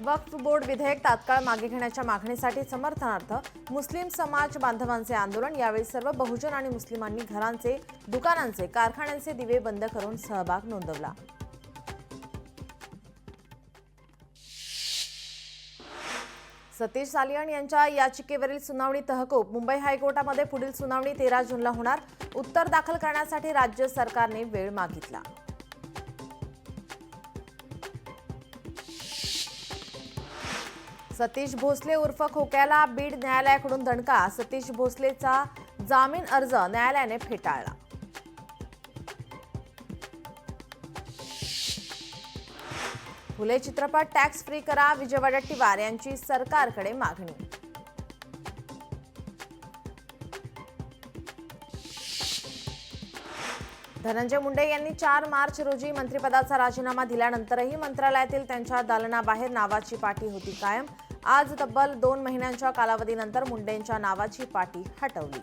वक्फ board विधेयक तात्काळ मागे घेण्याच्या मागणीसाठी समर्थनार्थ मुस्लिम समाज बांधवांचे आंदोलन। यावेळी सर्व बहुजन आणि मुस्लिमांनी घरांचे, दुकानांचे, कारखान्यांचे दिवे बंद करून सहभाग नोंदवला। सतीश सालियन यांच्या याचिकेवरील सुनावणी तहकूब। मुंबई हायकोर्टामध्ये पुढील सुनावणी 13 जूनला होणार। उत्तर दाखल करण्यासाठी राज्य सरकारने वेळ मागितला। सतीश भोसले उर्फ खोक्याला बीड न्यायालयाकडून दणका। सतीश भोसलेचा जामीन अर्ज न्यायालयाने फेटाळला। फुले चित्रपट टॅक्स फ्री करा, विजय वडेट्टीवार यांची सरकारकडे मागणी। धनंजय मुंडे यांनी 4 मार्च रोजी मंत्रिपदाचा राजीनामा दिल्यानंतरही मंत्रालयातील त्यांच्या दालनाबाहेर नावाची पाटी होती कायम। आज तब्बल 2 महिन्यांच्या कालावधीनंतर मुंडेंच्या नावाची पाटी हटवली।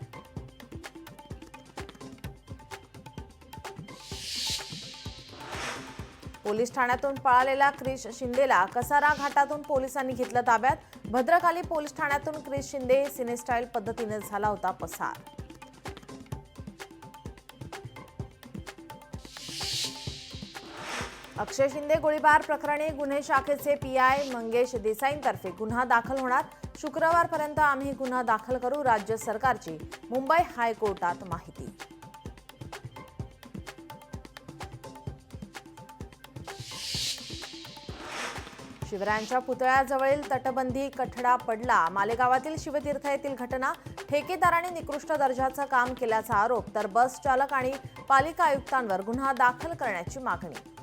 पोलीस ठाण्यातून पळालेला क्रिश शिंदेला कसारा घाटातून पोलिसांनी घेतलं ताब्यात। भद्रकाली पोलीस ठाण्यातून क्रिश शिंदे सिनेस्टाईल पद्धतीने झाला होता पसार। अक्षय शिंदे गोळीबार प्रकरणी गुन्हे शाखेचे पीआय मंगेश देसाईंतर्फे गुन्हा दाखल होणार। शुक्रवारपर्यंत आम्ही गुन्हा दाखल करू, राज्य सरकारची मुंबई हायकोर्टात माहिती। शिवरायांच्या पुतळ्याजवळील तटबंदी कठडा पडला। मालेगावातील शिवतीर्थ येथील घटना। ठेकेदारांनी निकृष्ट दर्जाचं काम केल्याचा आरोप, तर बस चालक आणि पालिका आयुक्तांवर गुन्हा दाखल करण्याची मागणी।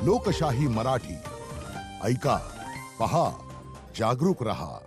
लोकशाही मराठी ऐका, पहा, जागरूक रहा।